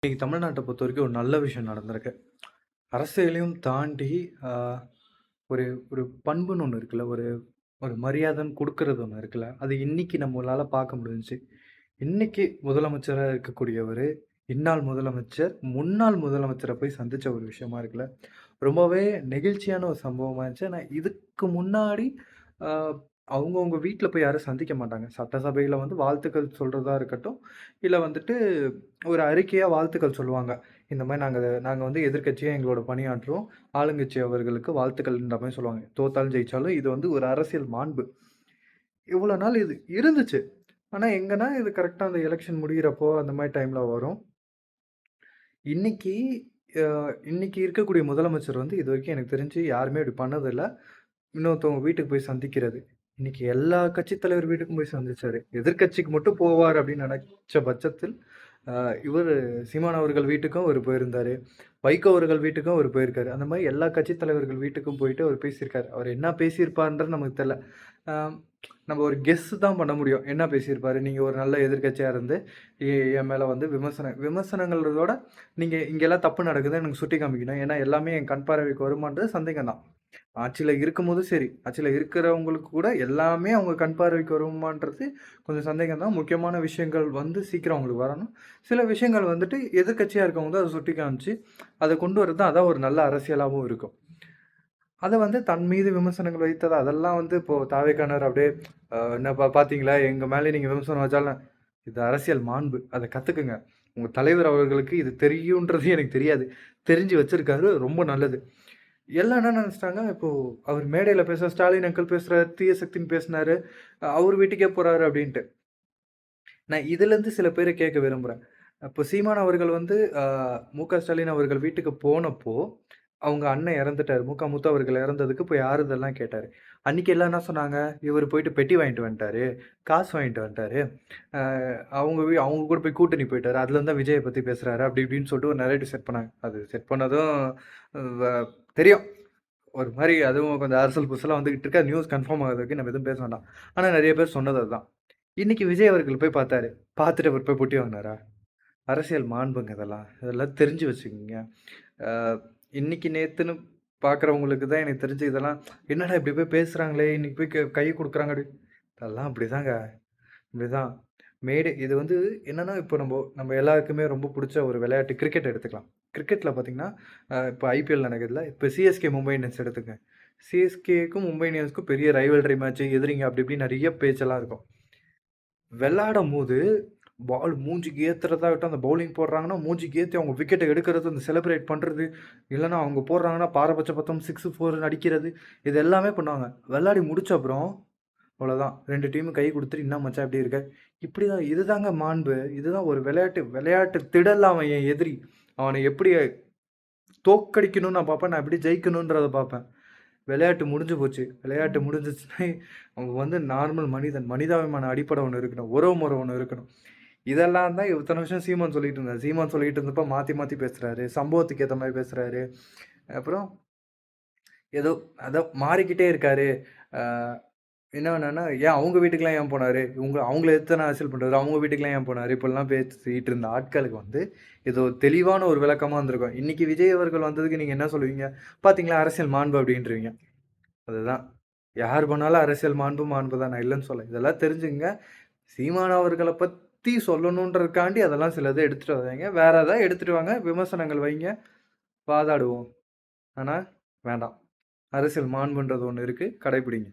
இன்னைக்கு தமிழ்நாட்ட பொறுத்தவரைக்கும் ஒரு நல்ல விஷயம் நடந்திருக்கு. அரசியலையும் தாண்டி ஆ ஒரு ஒரு பண்புன்னு ஒண்ணு இருக்குல்ல. ஒரு ஒரு மரியாதைன்னு குடுக்குறது ஒண்ணு இருக்குல்ல. அது இன்னைக்கு நம்மளால பார்க்க முடிஞ்சுச்சு. இன்னைக்கு முதலமைச்சரா இருக்கக்கூடியவரு, இன்னாள் முதலமைச்சர், முன்னாள் முதலமைச்சர போய் சந்திச்ச ஒரு விஷயமா இருக்குல்ல. ரொம்பவே நெகிழ்ச்சியான ஒரு சம்பவமா இருந்துச்சு. ஆனா இதுக்கு முன்னாடி ஆ அவங்கவங்க வீட்ல போய் யாரும் சந்திக்க மாட்டாங்க. சட்டசபையில வந்து வாழ்த்துக்கள் சொல்றதா இருக்கட்டும், இல்ல வந்துட்டு ஒரு அறிக்கையா வாழ்த்துக்கள் சொல்லுவாங்க. இந்த மாரி நாங்க நாங்க வந்து எதிர்க்கட்சியா எங்களோட பணியாற்றுறோம். ஆளுங்கட்சி அவர்களுக்கு வாழ்த்துக்கள்ன்ற மாரி சொல்லுவாங்க. தோத்தாலும் ஜெயிச்சாலும் இது வந்து ஒரு அரசியல் மாண்பு. இவ்வளோ நாள் இது இருந்துச்சு. ஆனா எங்கன்னா இது கரெக்ட்டா அந்த எலக்ஷன் முடியிறப்போ அந்த மாரி டைம்ல வரும். இன்னைக்கு அ இன்னைக்கு இருக்கக்கூடிய முதலமைச்சர் வந்து இதுவரைக்கும் எனக்கு தெரிஞ்சு யாருமே அப்படி பண்ணதில்ல. இன்னொருத்தவங்க வீட்டுக்கு போய் சந்திக்கிறது. இன்னைக்கு எல்லா கட்சி தலைவர் வீட்டுக்கும் போய் சந்திச்சாரு. எதிர்க்கட்சிக்கு மட்டும் போவார் அப்படின்னு நெனச்ச பட்சத்தில், அ இவரு சீமான் அவர்கள் வீட்டுக்கும் அவரு போயிருந்தாரு. வைகோ அவர்கள் வீட்டுக்கும் அவரு போயிருக்காரு. அந்த மாரி எல்லா கட்சி தலைவர்கள் வீட்டுக்கும் போயிட்டு அவரு பேசியிருக்காரு. அவரு என்ன பேசியிருப்பார்ன்றது நமக்கு தெர்ல. அ நம்ம ஒரு கெஸ் தான் பண்ண முடியும். என்ன பேசியிருப்பாரு? நீங்க ஒரு நல்ல எதிர்க்கட்சியா இருந்து, எ என் மேல வந்து விமர்சனங்கள்றதோட, நீங்க இங்கெல்லாம் தப்பு நடக்குதுன்னு எனக்கு சுட்டி காமிக்கணும். ஏன்னா எல்லாமே என் கண் பார்வைக்கு வருமான்றது சந்தேகம் தான். ஆட்சியில இருக்கும்போதும் சரி, ஆட்சியில இருக்கிறவங்களுக்கு கூட எல்லாமே அவங்க கண் பார்வைக்கு வருமான்றது கொஞ்சம் சந்தேகம் தான். முக்கியமான விஷயங்கள் வந்து சீக்கிரம் அவங்களுக்கு வரணும். சில விஷயங்கள் வந்துட்டு எதிர்க்கட்சியா இருக்கவங்க தான் அத சுட்டி காமிச்சு, அத கொண்டு வரது தான் அதான் ஒரு நல்ல அரசியலாவும் இருக்கும். அத வந்து தன் மீது விமர்சனங்கள் வைத்தது அதெல்லாம் வந்து இப்போ தாவேக்கானர் அப்படியே "என்னப்பா பார்த்தீங்களா? எங்க மேல நீங்க விமர்சனம் வச்சாலும்" இது அரசியல் மாண்பு. அத கத்துக்குங்க. உங்க தலைவர் அவர்களுக்கு இது தெரியுன்றது எனக்கு தெரியாது. தெரிஞ்சு வச்சிருக்காரு. ரொம்ப நல்லது. எல்லாம் என்ன நெனச்சுட்டாங்க, இப்போ அவர் மேடையில ஸ்டாலின் அங்கிள் பேசுறாரு, தீய சக்தின்னு பேசினாரு. அவரு வீட்டுக்கே போறாரு அப்டின்ட்டு. நான் இதுலருந்து சில பேர கேட்க விரும்புறேன். அப்போ சீமான் அவர்கள் வந்து மு.க. ஸ்டாலின் அவர்கள் வீட்டுக்கு போனப்போ, அவங்க அண்ணன் இறந்துட்டாரு. முத்து அவர்கள் இறந்ததுக்கு போய் ஆறுதல்லாம் கேட்டாரு. அன்னைக்கு எல்லாம் என்ன சொன்னாங்க, இவரு போயிட்டு பெட்டி வாங்கிட்டு வந்துட்டாரு, காசு வாங்கிட்டு வந்துட்டாரு. அ அவங்க கூட போய் கூட்டணி போயிட்டாரு. அதுலருந்து தான் விஜய பத்தி பேசுறாரு. அப்டி இப்டின்னு சொல்லிட்டு ஒரு நரேட்டிவ் செட் பண்ணாங்க. அது செட் பண்ணதும் வ தெரியும். ஒரு மாரி அதுவும் கொஞ்சம் அரசல் புசலா வந்துகிட்டு இருக்கு. நியூஸ் கன்ஃபார்ம் ஆகுற வரைக்கும் நம்ம எதுவும் பேச வேண்டாம். ஆனா நெறைய பேர் சொன்னது அதுதான். இன்னைக்கு விஜய் அவர்கள் போய் பார்த்தாரு. பார்த்துட்டு அவரு போய் பொட்டி வாங்குனாரா? அரசியல் மாண்புங்க இதெல்லாம். இதெல்லாம் தெரிஞ்சு வச்சுக்கங்க. அ இன்னைக்கு நேத்துன்னு பார்க்குறவங்களுக்கு தான் எனக்கு தெரிஞ்சு இதெல்லாம் என்னடா இப்படி போய் பேசுறாங்களே! இன்னைக்கு போய் கை குடுக்குறாங்க அப்படி. அதெல்லாம் அப்படிதாங்க. இப்படிதான். மேடை இது வந்து என்னன்னா, இப்போ நம்ம எல்லாருக்குமே ரொம்ப புடிச்ச ஒரு விளையாட்டு கிரிக்கெட் எடுத்துக்கலாம். கிரிக்கெட்ல பார்த்தீங்கன்னா, இப்போ ஐபிஎல் நடக்குதுல்ல. இப்போ சிஎஸ்கே மும்பை இந்தியன்ஸ் எடுத்துக்கங்க. சிஎஸ்கேக்கும் மும்பை இந்தியன்ஸ்க்கும் பெரிய ரைவல்ரி மேட்ச் எதிரிங்க அப்படி இப்படி நெறைய பேச்செல்லாம் இருக்கும். விளையாடும்போது பால் மூஞ்சிக்கு ஏத்துறதாகட்டும், அந்த பவுலிங் போடுறாங்கன்னா, மூஞ்சிக்கு ஏத்தி அவங்க விக்கெட்ட எடுக்கிறது, அந்த செலிப்ரேட் பண்றது, இல்லன்னா அவங்க போடுறாங்கன்னா, பாரபட்ச பத்தம் 6, 4 அடிக்கிறது, இது எல்லாமே பண்ணுவாங்க. விளையாடி முடிச்ச அப்புறம் அவ்வளோதான். 2 டீமும் கை குடுத்துட்டு, "என்ன மச்சான் எப்படி இருக்க?" இப்படிதான் இதுதாங்க மாண்பு. இதுதான் ஒரு விளையாட்டு திடல்ல அவன் என் எதிரி. அவன எப்படி தோற்கடிக்கணும்னு நான் பார்ப்பேன். நான் எப்படி ஜெயிக்கணுன்றத பார்ப்பேன். விளையாட்டு முடிஞ்சு போச்சு. விளையாட்டு முடிஞ்சிருச்சுன்னா, அவன் வந்து நார்மல் மனிதன். மனிதாபிமான அடிப்படை ஒண்ணு இருக்கணும். உறவு முறை ஒண்ணு இருக்கணும். இதெல்லாம் தான் இத்தன வருஷம் சீமான் சொல்லிட்டு இருந்தாரு. சீமான் சொல்லிட்டு இருந்தப்ப மாத்தி மாத்தி பேசுறாரு. சம்பவத்துக்கு ஏத்த மாரி பேசுறாரு. அப்புறம் ஏதோ மாறிக்கிட்டே இருக்காரு. ஆ என்னன்னா, ஏன் அவங்க வீட்டுக்குலாம் ஏன் போனாரு? அவங்கள எதிர்த்து தானே அரசியல் பண்றாரு. அவங்க வீட்டுக்குலாம் ஏன் போனாரு? இப்படிலாம் பேசிட்டு இருந்த ஆட்களுக்கு வந்து, இது ஒரு தெளிவான ஒரு விளக்கமா இருந்திருக்கும். இன்னைக்கு விஜய் அவர்கள் வந்ததுக்கு நீங்க என்ன சொல்லுவீங்க? பார்த்தீங்களா அரசியல் மாண்பு அப்படின்றீங்க. அதுதான். யார் பண்ணாலும் அரசியல் மாண்பு, மாண்பு தான். நான் இல்லன்னு சொல்லல. இதெல்லாம் தெரிஞ்சுக்கங்க. சீமான் அவர்கள பத்தி சொல்லணுன்றதுக்காண்டி அதெல்லாம் சிலத எடுத்துட்டு வராதீங்க. வேற எதாவது எடுத்துட்டு வாங்க. விமர்சனங்கள் வைங்க. வாதாடுவோம். ஆனா வேண்டாம். அரசியல் மாண்புன்றது ஒண்ணு இருக்கு. கடைபிடிங்க.